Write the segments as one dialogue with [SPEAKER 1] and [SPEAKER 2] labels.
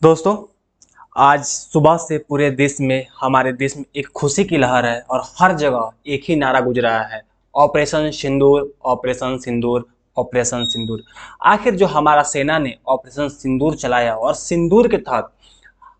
[SPEAKER 1] दोस्तों, आज सुबह से पूरे देश में हमारे देश में एक खुशी की लहर है और हर जगह एक ही नारा गूंज रहा है। ऑपरेशन सिंदूर, ऑपरेशन सिंदूर, ऑपरेशन सिंदूर। आखिर जो हमारा सेना ने ऑपरेशन सिंदूर चलाया और सिंदूर के तहत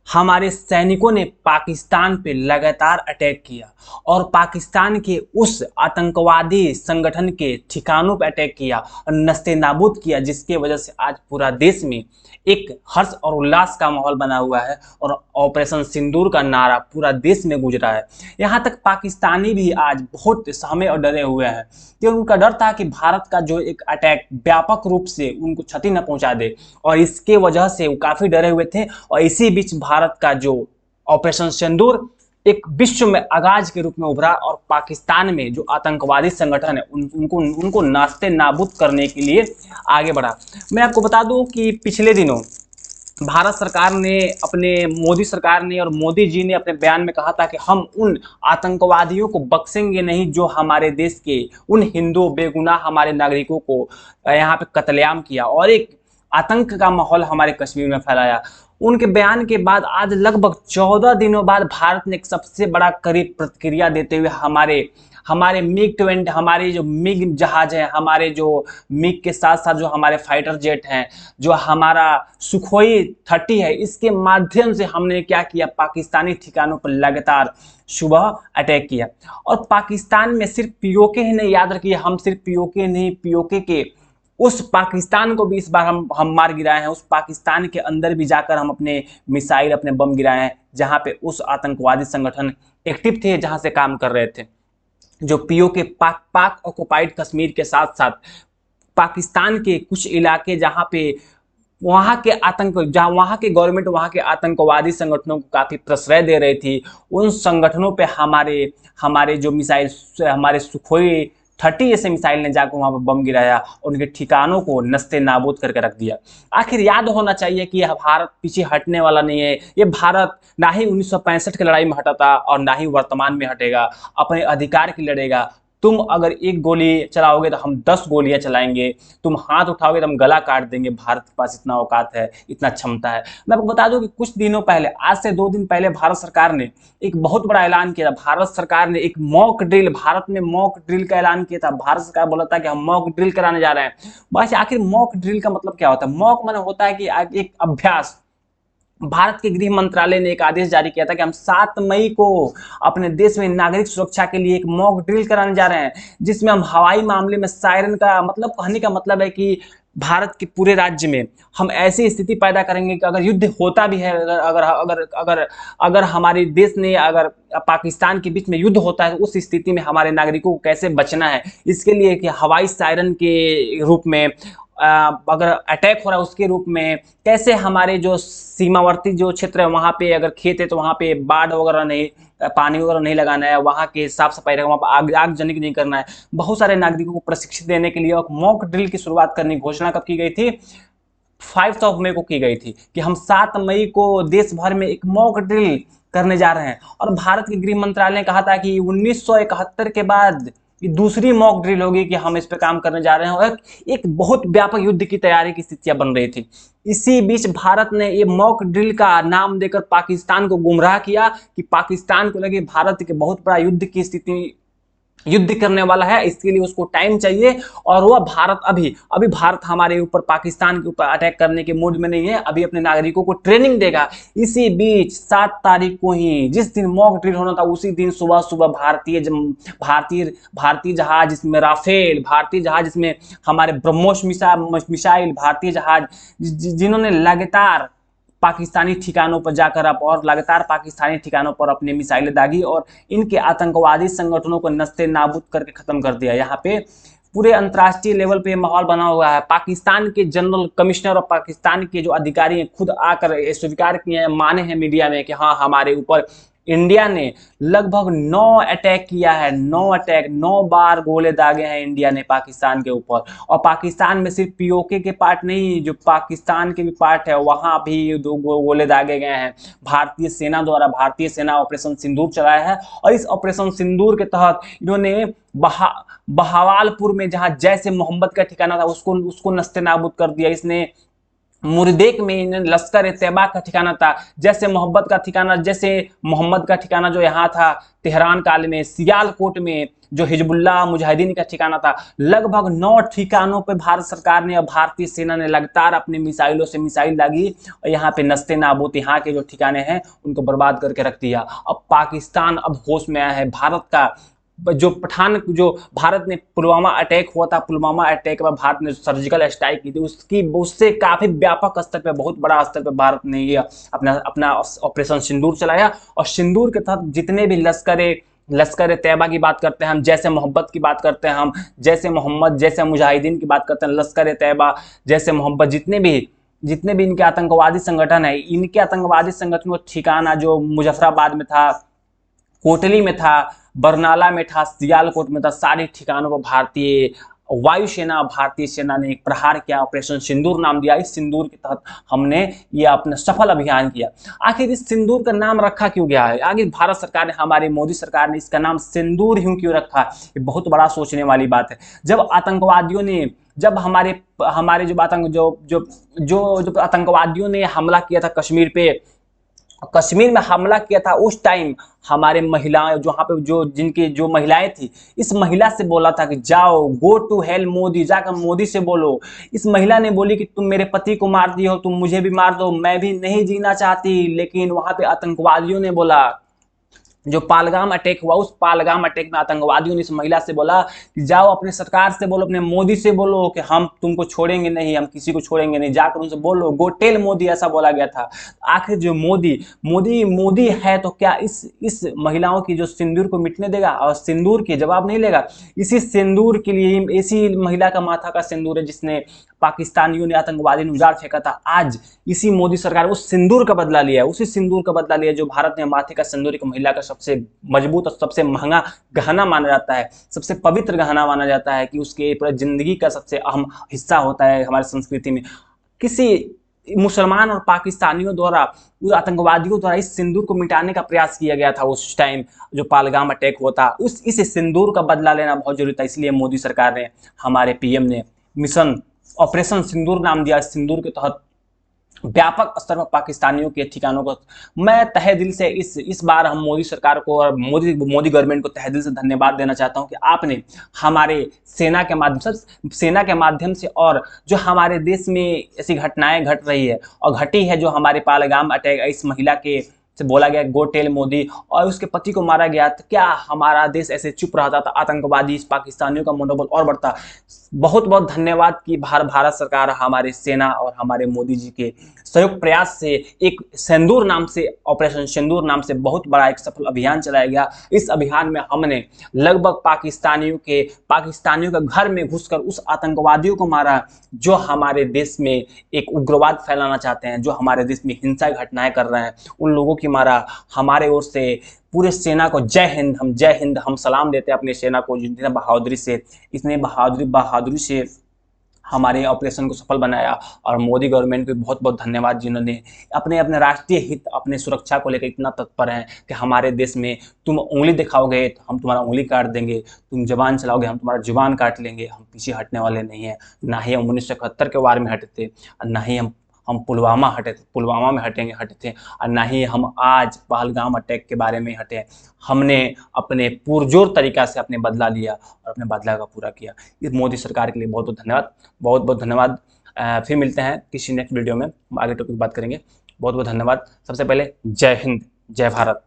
[SPEAKER 1] हमारे सैनिकों ने पाकिस्तान पे लगातार अटैक किया और पाकिस्तान के उस आतंकवादी संगठन के ठिकानों पर अटैक किया और नस्ते नाबूद किया, जिसके वजह से आज पूरा देश में एक हर्ष और उल्लास का माहौल बना हुआ है और ऑपरेशन सिंदूर का नारा पूरा देश में गूंज रहा है। यहाँ तक पाकिस्तानी भी आज बहुत सहमे और डरे हुए हैं कि उनका डर था कि भारत का जो एक अटैक व्यापक रूप से उनको क्षति न पहुंचा दे, और इसके वजह से वो काफी डरे हुए थे। और इसी बीच भारत का जो ऑपरेशन सिंदूर एक विश्व में आगाज के रूप में उभरा और पाकिस्तान में जो आतंकवादी संगठन है उनको नास्ते नाबूद करने के लिए आगे बढ़ा। मैं आपको बता दूं कि पिछले दिनों भारत सरकार ने मोदी सरकार ने और मोदी जी ने अपने बयान में कहा था कि हम उन आतंकवादियों को बख्शेंगे नहीं जो हमारे देश के उन हिंदू बेगुनाह हमारे नागरिकों को यहाँ पे कत्लेआम किया और एक आतंक का माहौल हमारे कश्मीर में फैलाया। उनके बयान के बाद आज लगभग 14 दिनों बाद भारत ने एक सबसे बड़ा करीब प्रतिक्रिया देते हुए हमारे हमारे मिग 20 हमारे जो मिग जहाज है, हमारे जो मिग के साथ साथ जो हमारे फाइटर जेट हैं, जो हमारा सुखोई 30 है, इसके माध्यम से हमने क्या किया, पाकिस्तानी ठिकानों पर लगातार सुबह अटैक किया। और पाकिस्तान में सिर्फ पीओके ही नहीं, याद रखिए, हम सिर्फ पीओके नहीं, पीओके के उस पाकिस्तान को भी इस बार हम मार गिराए हैं। उस पाकिस्तान के अंदर भी जाकर हम अपने मिसाइल, अपने बम गिराए हैं, जहां पे उस आतंकवादी संगठन एक्टिव थे, जहां से काम कर रहे थे। जो पीओके पाक ऑक्युपाइड कश्मीर के साथ साथ पाकिस्तान के कुछ इलाके जहां पे वहां के आतंक, जहां वहां के गवर्नमेंट वहां के आतंकवादी संगठनों को काफी प्रश्रय दे रही थी, उन संगठनों पे हमारे हमारे जो मिसाइल, हमारे सुखोई 30 जैसे मिसाइल ने जाकर वहां पर बम गिराया और उनके ठिकानों को नस्ते नाबूद करके रख दिया। आखिर याद होना चाहिए कि यह भारत पीछे हटने वाला नहीं है। ये भारत ना ही 1965 की लड़ाई में हटा था और ना ही वर्तमान में हटेगा, अपने अधिकार की लड़ेगा। तुम अगर एक गोली चलाओगे तो हम 10 गोलियां चलाएंगे, तुम हाथ उठाओगे तो हम गला काट देंगे। भारत के पास इतना औकात है, इतना क्षमता है। मैं आपको बता दूं कि कुछ दिनों पहले, आज से 2 दिन पहले, भारत सरकार ने एक बहुत बड़ा ऐलान किया था। भारत सरकार ने एक मॉक ड्रिल, भारत में मॉक ड्रिल का ऐलान किया था। भारत सरकार बोला था कि हम मॉक ड्रिल कराने जा रहे हैं। बस आखिर मॉक ड्रिल का मतलब क्या होता है? मॉक माने होता है कि एक अभ्यास। भारत के गृह मंत्रालय ने एक आदेश जारी किया था कि हम 7 मई को अपने देश में नागरिक सुरक्षा के लिए एक मॉक ड्रिल कराने जा रहे हैं, जिसमें हम हवाई मामले में सायरन का मतलब, कहने का मतलब है कि भारत के पूरे राज्य में हम ऐसी स्थिति पैदा करेंगे कि अगर युद्ध होता भी है, अगर अगर अगर अगर अगर हमारे देश ने, अगर पाकिस्तान के बीच में युद्ध होता है, तो उस स्थिति में हमारे नागरिकों को कैसे बचना है, इसके लिए कि हवाई सायरन के रूप में, अगर अटैक हो रहा है उसके रूप में, कैसे हमारे जो सीमावर्ती जो क्षेत्र है वहाँ पे अगर खेत है तो वहाँ पे बाढ़ वगैरह नहीं, पानी वगैरह नहीं लगाना है, वहाँ के साफ सफाई रखना, वहाँ पर आगजनी नहीं करना है। बहुत सारे नागरिकों को प्रशिक्षित देने के लिए और मॉक ड्रिल की शुरुआत करने की घोषणा कब की गई थथी? 5 मई को की गई थी कि हम 7 मई को देश भर में एक मॉक ड्रिल करने जा रहे हैं। और भारत के गृह मंत्रालय ने कहा था कि 1971 के बाद ये दूसरी मॉक ड्रिल होगी कि हम इस पे काम करने जा रहे हैं, और एक बहुत व्यापक युद्ध की तैयारी की स्थितियां बन रही थी। इसी बीच भारत ने ये मॉक ड्रिल का नाम देकर पाकिस्तान को गुमराह किया कि पाकिस्तान को लगे भारत के बहुत बड़ा युद्ध की स्थिति, युद्ध करने वाला है, इसके लिए उसको टाइम चाहिए। और वह भारत अभी अभी भारत हमारे ऊपर, पाकिस्तान के ऊपर अटैक करने के मूड में नहीं है, अभी अपने नागरिकों को ट्रेनिंग देगा। इसी बीच 7 तारीख को ही, जिस दिन मॉक ड्रिल होना था, उसी दिन सुबह सुबह भारतीय भारतीय जहाज, जिसमें राफेल, भारतीय जहाज जिसमें हमारे ब्रह्मोस मिसाइल, भारतीय जहाज जिन्होंने लगातार पाकिस्तानी ठिकानों पर जाकर अब और लगातार पाकिस्तानी ठिकानों पर अपने मिसाइलें दागी और इनके आतंकवादी संगठनों को नस्ते नाबूद करके खत्म कर दिया। यहाँ पे पूरे अंतर्राष्ट्रीय लेवल पे माहौल बना हुआ है। पाकिस्तान के जनरल कमिश्नर और पाकिस्तान के जो अधिकारी हैं खुद आकर स्वीकार किए हैं, माने हैं मीडिया में कि हाँ, हमारे ऊपर इंडिया ने लगभग 9 अटैक किया है। 9 अटैक, 9 बार गोले दागे हैं इंडिया ने पाकिस्तान के ऊपर। और पाकिस्तान में सिर्फ पीओके के पार्ट नहीं, जो पाकिस्तान के भी पार्ट है वहां भी 2 गोले दागे गए हैं। भारतीय सेना द्वारा, भारतीय सेना ऑपरेशन सिंदूर चलाया है और इस ऑपरेशन सिंदूर के तहत इन्होंने बहावालपुर में, जहां जैश ए मोहम्मद का ठिकाना था, उसको नस्ते नाबूद कर दिया। इसने मुर्देक में इन लश्कर ए तैयबा का ठिकाना था, जैसे मोहब्बत का ठिकाना, जैसे मोहम्मद का ठिकाना जो यहाँ था तेहरान काल में, सियालकोट में जो हिजबुल्लाह मुजाहिदीन का ठिकाना था। लगभग 9 ठिकानों पे भारत सरकार ने और भारतीय सेना ने लगातार अपने मिसाइलों से मिसाइल दागी और यहाँ पे नस्ते नाबूद यहाँ के जो ठिकाने हैं उनको बर्बाद करके रख दिया। अब पाकिस्तान अब होश में आया है। भारत का जो पठान जो भारत ने पुलवामा अटैक हुआ था, पुलवामा अटैक में भारत ने सर्जिकल स्ट्राइक की थी, उससे काफी व्यापक स्तर पे, बहुत बड़ा स्तर पे भारत ने ये अपना अपना ऑपरेशन सिंदूर चलाया। और सिंदूर के तहत जितने भी लश्कर तैयबा की बात करते हैं हम, जैसे मोहब्बत की बात करते हैं हम, जैसे मोहम्मद, जैसे मुजाहिदीन की बात करते हैं, लश्कर तैयबा, जैसे मोहब्बत, जितने भी इनके आतंकवादी संगठन है, इनके आतंकवादी संगठनों का ठिकाना जो मुजफ्फराबाद में था, कोटली में था, बरनाला में था, सियालकोट में था, सारे ठिकानों पर भारतीय वायुसेना, भारतीय सेना ने एक प्रहार किया, ऑपरेशन सिंदूर नाम दिया। इस सिंदूर के तहत हमने ये अपना सफल अभियान किया। आखिर इस सिंदूर का नाम रखा क्यों गया है? आगे भारत सरकार ने, हमारी मोदी सरकार ने इसका नाम सिंदूर क्यों रखा? ये बहुत बड़ा सोचने वाली बात है। जब आतंकवादियों ने, जब हमारे जो आतंकवादियों ने हमला किया था कश्मीर में हमला किया था, उस टाइम हमारे महिलाएं जो वहाँ पे जो महिलाएं थी, इस महिला से बोला था कि जाओ, गो टू हेल मोदी, जाकर मोदी से बोलो। इस महिला ने बोली कि तुम मेरे पति को मार दिए हो, तुम मुझे भी मार दो, मैं भी नहीं जीना चाहती। लेकिन वहाँ पे आतंकवादियों ने बोला, जो पालगाम अटैक हुआ, उस पालगाम अटैक में आतंकवादियों ने इस महिला से बोला कि जाओ अपने सरकार से बोलो, अपने मोदी से बोलो कि हम तुमको छोड़ेंगे नहीं, हम किसी को छोड़ेंगे नहीं, जाकर उनसे बोलो, गो टेल मोदी, ऐसा बोला गया था। आखिर जो मोदी है तो क्या इस महिलाओं की जो सिंदूर को मिटने देगा और सिंदूर के जवाब नहीं लेगा? इसी सिंदूर के लिए, इसी महिला का माथा का सिंदूर है जिसने पाकिस्तानियों ने, आतंकवादी ने उजाड़ फेंका था। आज इसी मोदी सरकार उस सिंदूर का बदला लिया है, उसी सिंदूर का बदला लिया जो भारत ने माथे का सिंदूर, एक महिला का सबसे मजबूत और सबसे महंगा गहना माना जाता है, सबसे पवित्र गहना माना जाता है कि उसके पूरा जिंदगी का सबसे अहम हिस्सा होता है हमारी संस्कृति में। किसी मुसलमान और पाकिस्तानियों द्वारा, आतंकवादियों द्वारा इस सिंदूर को मिटाने का प्रयास किया गया था उस टाइम जो पालगाम अटैक हुआ था। इस सिंदूर का बदला लेना बहुत जरूरी था। इसलिए मोदी सरकार ने, हमारे पीएम ने मिशन ऑपरेशन सिंदूर नाम दिया। इस सिंदूर के तहत व्यापक स्तर पर पाकिस्तानियों के ठिकानों को, मैं तहे दिल से इस बार हम मोदी सरकार को और मोदी गवर्नमेंट को तहे दिल से धन्यवाद देना चाहता हूं कि आपने हमारे सेना के माध्यम से और जो हमारे देश में ऐसी घटनाएं घट रही है और घटी है, जो हमारे पालगाम अटैक, इस महिला के से बोला गया गो टेल मोदी और उसके पति को मारा गया, तो क्या हमारा देश ऐसे चुप रहता? था आतंकवादी, इस पाकिस्तानियों का मनोबल और बढ़ता। बहुत बहुत धन्यवाद कि भारत सरकार, हमारे सेना और हमारे मोदी जी के संयुक्त प्रयास से एक सिंदूर नाम से, ऑपरेशन सिंदूर नाम से बहुत बड़ा एक सफल अभियान चलाया गया। इस अभियान में हमने लगभग पाकिस्तानियों के घर में घुसकर उस आतंकवादियों को मारा जो हमारे देश में एक उग्रवाद फैलाना चाहते हैं, जो हमारे देश में हिंसा घटनाएं कर रहे हैं, उन लोगों की मारा। हमारे ओर से पूरे सेना को जय हिंद हम सलाम देते हैं अपनी सेना को, जितने बहादुरी से हमारे ऑपरेशन को सफल बनाया। और मोदी गवर्नमेंट को बहुत बहुत धन्यवाद जिन्होंने अपने राष्ट्रीय हित, अपने सुरक्षा को लेकर इतना तत्पर हैं कि हमारे देश में तुम उंगली दिखाओगे तो हम तुम्हारा उंगली काट देंगे, तुम जबान चलाओगे हम तुम्हारा जुबान काट लेंगे। हम पीछे हटने वाले नहीं हैं। ना ही हम 1971 के वार में हटे थे और ना ही हम पुलवामा में हटे थे और ना ही हम आज पहलगाम अटैक के बारे में हटे। हमने अपने पुरजोर तरीका से अपने बदला लिया और अपने बदला का पूरा किया। इस मोदी सरकार के लिए बहुत बहुत धन्यवाद। फिर मिलते हैं किसी नेक्स्ट वीडियो में, आगे टॉपिक बात करेंगे। बहुत बहुत धन्यवाद। सबसे पहले जय हिंद, जय भारत।